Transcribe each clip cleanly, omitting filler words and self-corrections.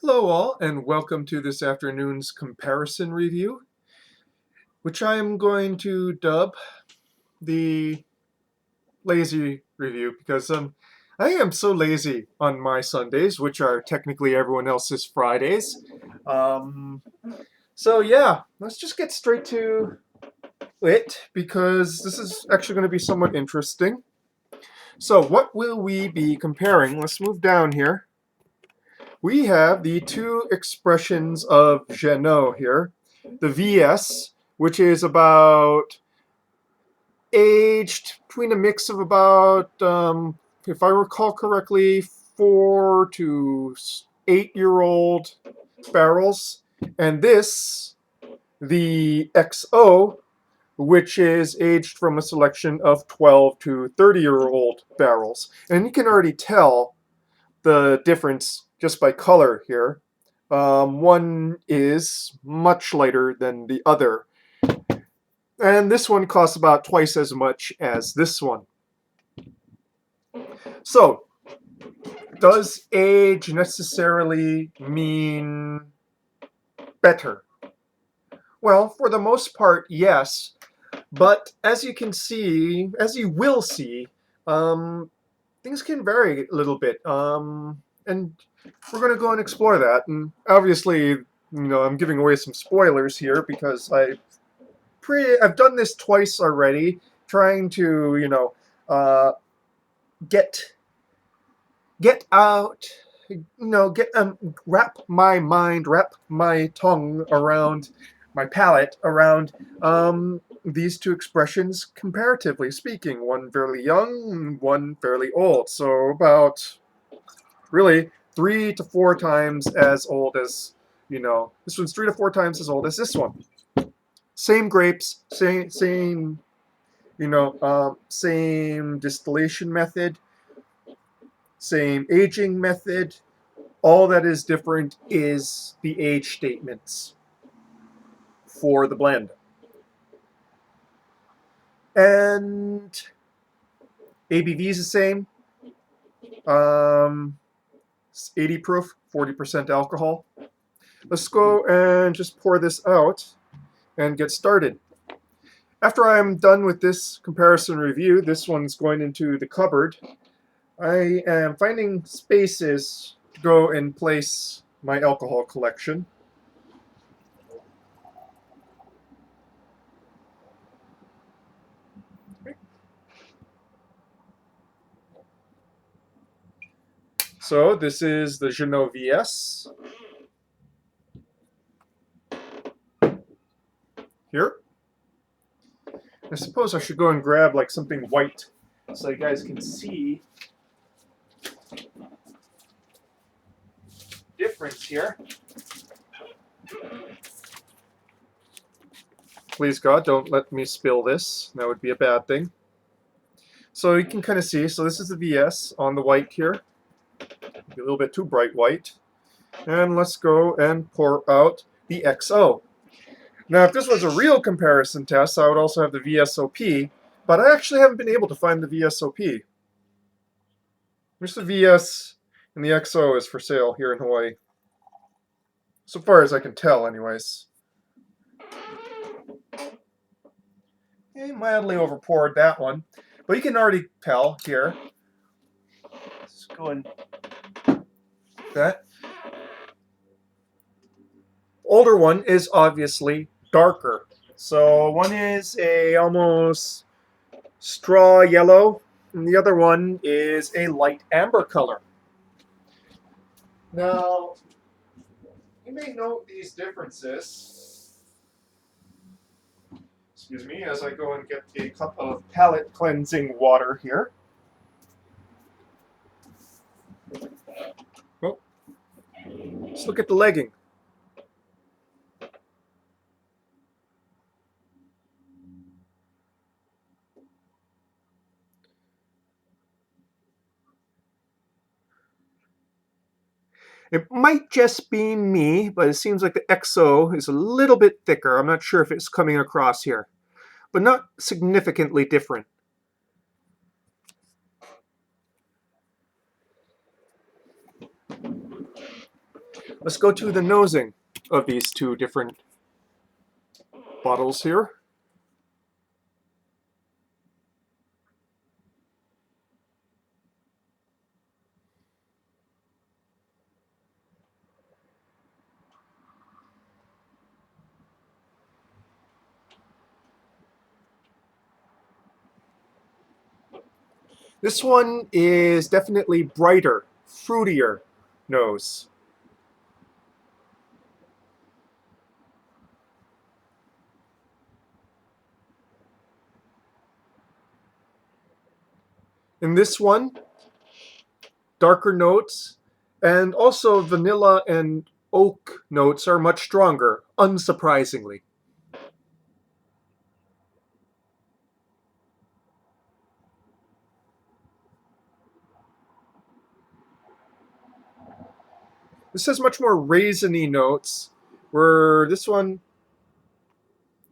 Hello all, and welcome to this afternoon's comparison review, which I am going to dub the lazy review because I am so lazy on my Sundays, which are technically everyone else's Fridays. Um, so yeah, let's just get straight to it because this is actually going to be somewhat interesting. So what will we be comparing? Let's move down here. We have the two expressions of Janneau here. The VS, which is about aged between a mix of about, if I recall correctly, 4 to 8-year-old barrels. And this, the XO, which is aged from a selection of 12 to 30-year-old barrels. And you can already tell the difference just by color here. One is much lighter than the other. And this one costs about twice as much as this one. So, does age necessarily mean better? Well, for the most part, yes. But as you can see, as you will see, things can vary a little bit. And we're going to go and explore that. And obviously, I'm giving away some spoilers here because I've done this twice already, trying to, uh, get out, wrap my tongue around my palate around these two expressions comparatively speaking. One fairly young, one fairly old. So about really 3 to 4 times as old as, this one's 3 to 4 times as old as this one. Same grapes, same same distillation method, same aging method. All that is different is the age statements for the blend. And ABV is the same. 80 proof, 40% alcohol. Let's go and just pour this out and get started. After I'm done with this comparison review, this one's going into the cupboard. I am finding spaces to go and place my alcohol collection. So this is the Janneau VS. Here. I suppose I should go and grab like something white so you guys can see difference here. Please God, don't let me spill this. That would be a bad thing. So you can kind of see, so this is the VS on the white here. A little bit too bright white. And let's go and pour out the XO. Now, if this was a real comparison test, I would also have the VSOP, but I actually haven't been able to find the VSOP. Just the VS and the XO is for sale here in Hawaii. So far as I can tell, anyways. Mildly overpoured that one, but you can already tell here. Let's go and that. Older one is obviously darker. So one is a almost straw yellow, and the other one is a light amber color. Now, you may note these differences. Excuse me, as I go and get a cup of palate cleansing water here. Oh, let's look at the legging. It might just be me, but it seems like the XO is a little bit thicker. I'm not sure if it's coming across here, but not significantly different. Let's go to the nosing of these two different bottles here. This one is definitely brighter, fruitier nose. In this one, darker notes, and also vanilla and oak notes are much stronger, unsurprisingly. This has much more raisiny notes, where this one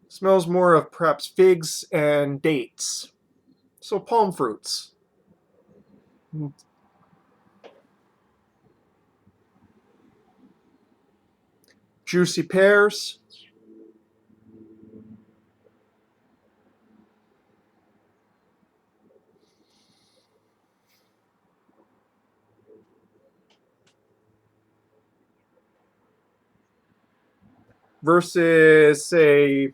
smells more of perhaps figs and dates. So palm fruits. Juicy pears. Versus, say,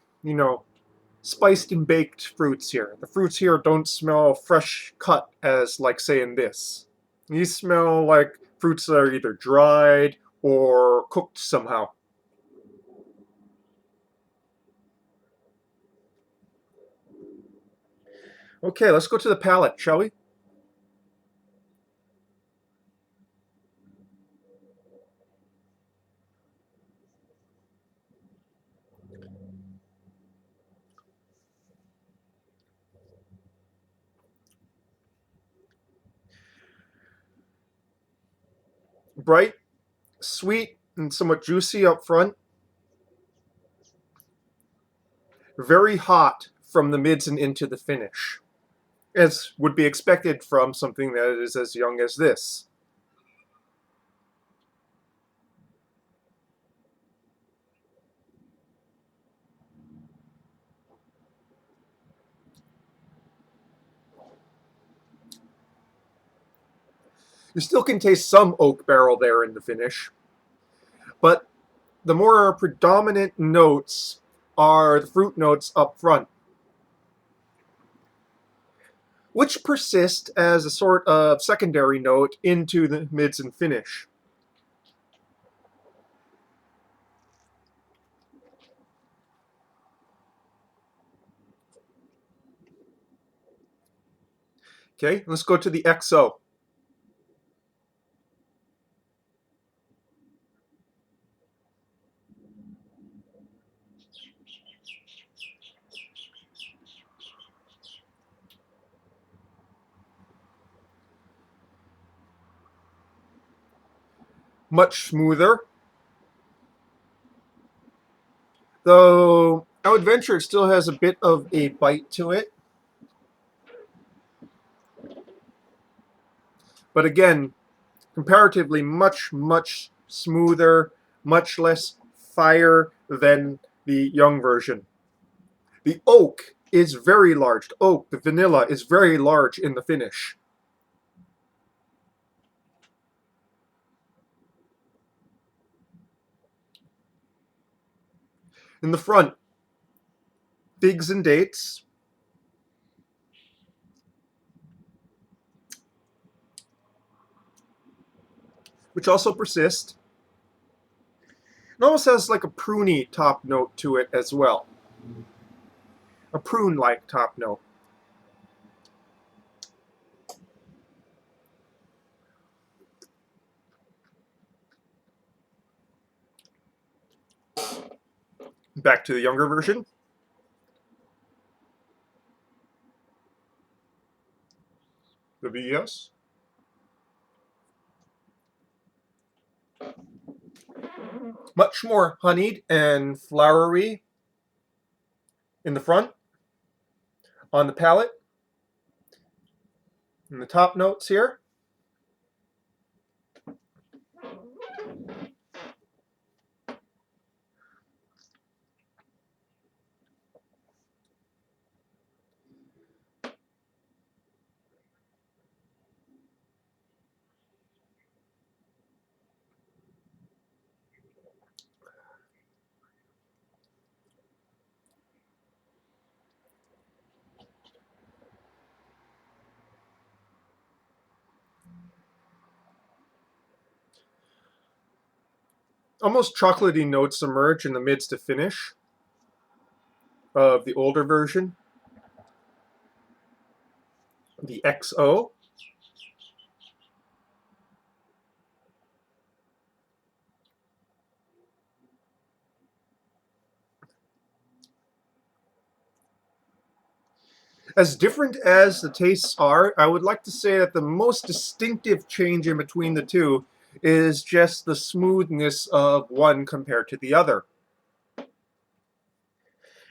spiced and baked fruits here. The fruits here don't smell fresh cut as, like, say, in this. These smell like fruits that are either dried or cooked somehow. Okay, let's go to the palate, shall we? Bright, sweet, and somewhat juicy up front. Very hot from the mids and into the finish, as would be expected from something that is as young as this. You still can taste some oak barrel there in the finish, but the more predominant notes are the fruit notes up front, which persist as a sort of secondary note into the mids and finish. Okay, let's go to the XO. Much smoother. Though I would venture it still has a bit of a bite to it. But again, comparatively much smoother, much less fire than the young version. The oak is very large. Oak, the vanilla, is very large in the finish. In the front, figs and dates. Which also persist. It almost has like a pruny top note to it as well. A prune-like top note. Back to the younger version. The VS. Much more honeyed and flowery in the front, on the palate, in the top notes here. almost chocolatey notes emerge in the mids to finish of the older version, the XO. As different as the tastes are, I would like to say that the most distinctive change in between the two is just the smoothness of one compared to the other.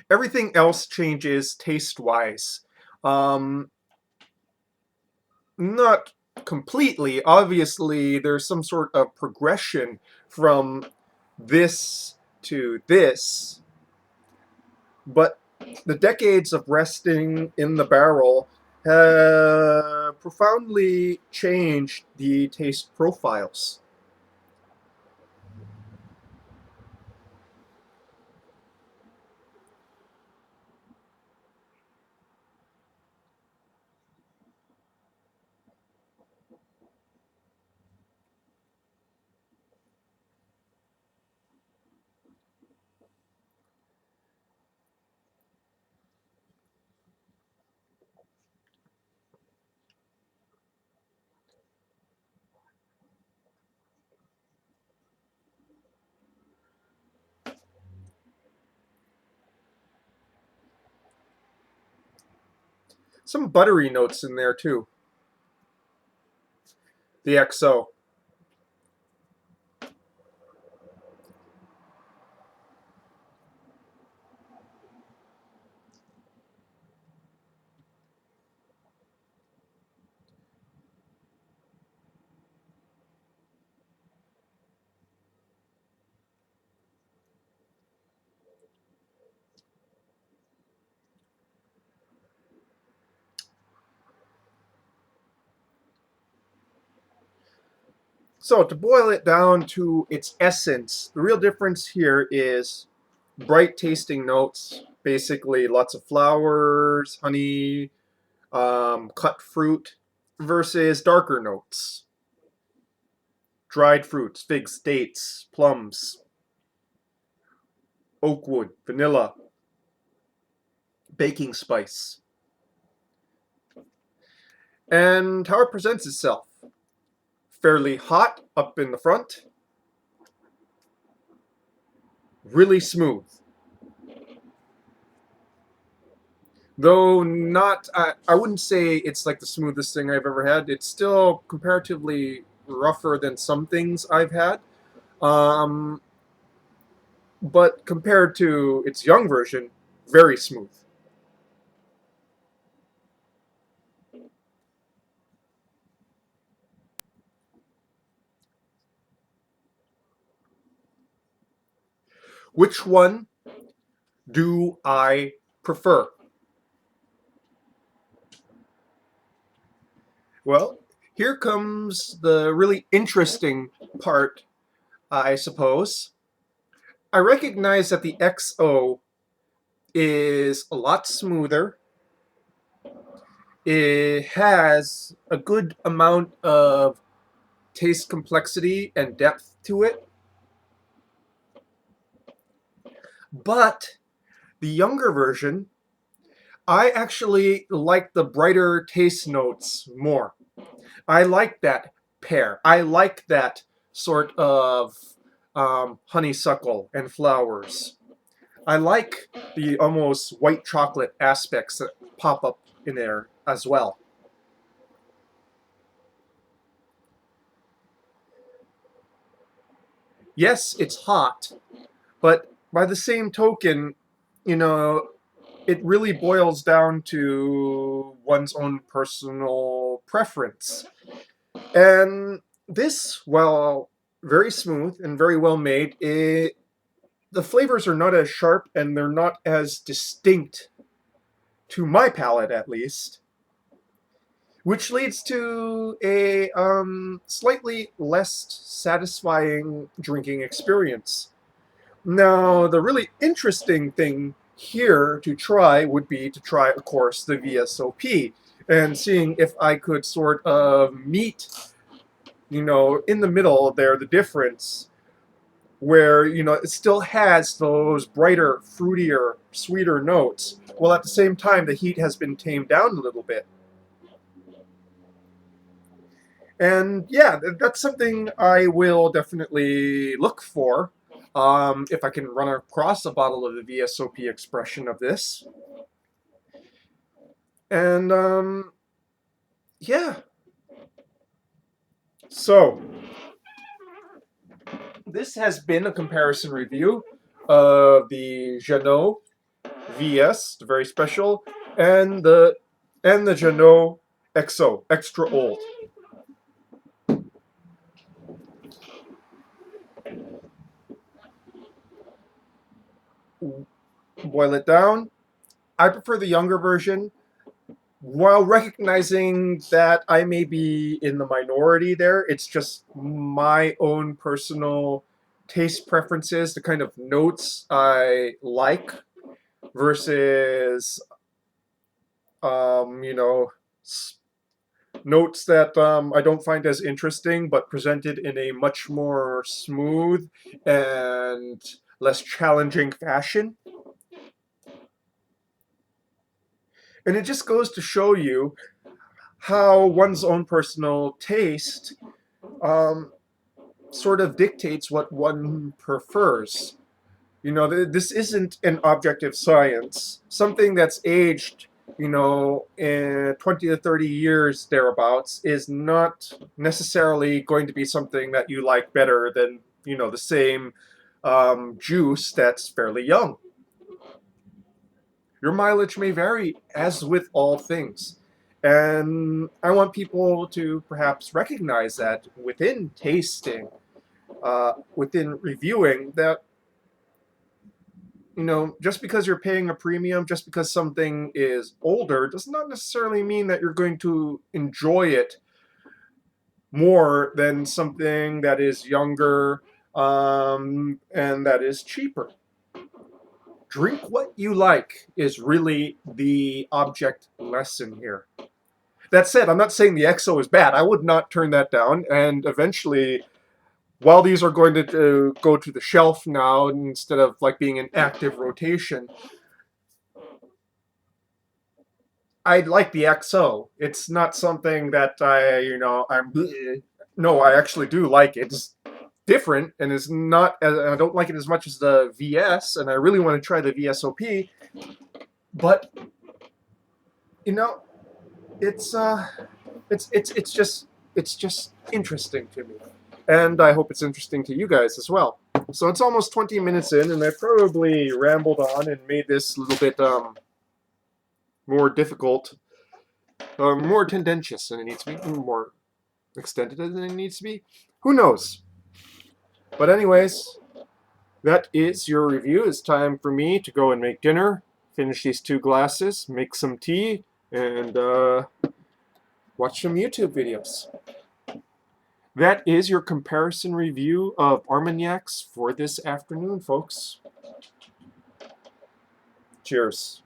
Everything else changes taste-wise. Not completely. Obviously, there's some sort of progression from this to this, but the decades of resting in the barrel have profoundly changed the taste profiles. Some buttery notes in there too. The XO. So to boil it down to its essence, the real difference here is bright tasting notes, basically lots of flowers, honey, cut fruit, versus darker notes, dried fruits, figs, dates, plums, oak wood, vanilla, baking spice. And how it presents itself. Fairly hot up in the front, really smooth. Though not, I wouldn't say it's like the smoothest thing I've ever had. It's still comparatively rougher than some things I've had. Um, but compared to its young version, very smooth. Which one do I prefer? Well, here comes the really interesting part, I suppose. I recognize that the XO is a lot smoother. It has a good amount of taste complexity and depth to it. But the younger version, I actually like the brighter taste notes more. I like that pear. I like that sort of honeysuckle and flowers. I like the almost white chocolate aspects that pop up in there as well. Yes, it's hot, but by the same token, you know, it really boils down to one's own personal preference. And this, while very smooth and very well made, the flavors are not as sharp and they're not as distinct, to my palate at least, which leads to a slightly less satisfying drinking experience. Now, the really interesting thing here to try would be to try, of course, the VSOP and seeing if I could sort of meet, in the middle there, the difference where, you know, it still has those brighter, fruitier, sweeter notes, while at the same time the heat has been tamed down a little bit. And yeah, that's something I will definitely look for if I can run across a bottle of the VSOP expression of this. And yeah. So, this has been a comparison review of the Janneau VS, the very special, and the Janneau XO, extra old. Boil it down. I prefer the younger version, while recognizing that I may be in the minority there. It's just my own personal taste preferences, the kind of notes I like versus, you know, notes that I don't find as interesting, but presented in a much more smooth and less challenging fashion. And it just goes to show you how one's own personal taste sort of dictates what one prefers. You know, this isn't an objective science. Something that's aged, you know, in 20 to 30 years thereabouts is not necessarily going to be something that you like better than, you know, the same juice that's fairly young. Your mileage may vary, as with all things. And I want people to perhaps recognize that within tasting, within reviewing, that, you know, just because you're paying a premium, just because something is older, does not necessarily mean that you're going to enjoy it more than something that is younger and that is cheaper. Drink what you like is really the object lesson here. That said, I'm not saying the XO is bad. I would not turn that down. And eventually, while these are going to go to the shelf now instead of like being an active rotation, I like the XO. It's not something that no, I actually do like it. It's different and is not. I don't like it as much as the VS, and I really want to try the VSOP. But you know, it's it's just interesting to me, and I hope it's interesting to you guys as well. So it's almost 20 minutes in, and I probably rambled on and made this a little bit more difficult, more tendentious than it needs to be, more extended than it needs to be. Who knows? But anyways, that is your review. It's time for me to go and make dinner, finish these 2 glasses, make some tea, and watch some YouTube videos. That is your comparison review of Armangnacs for this afternoon, folks. Cheers.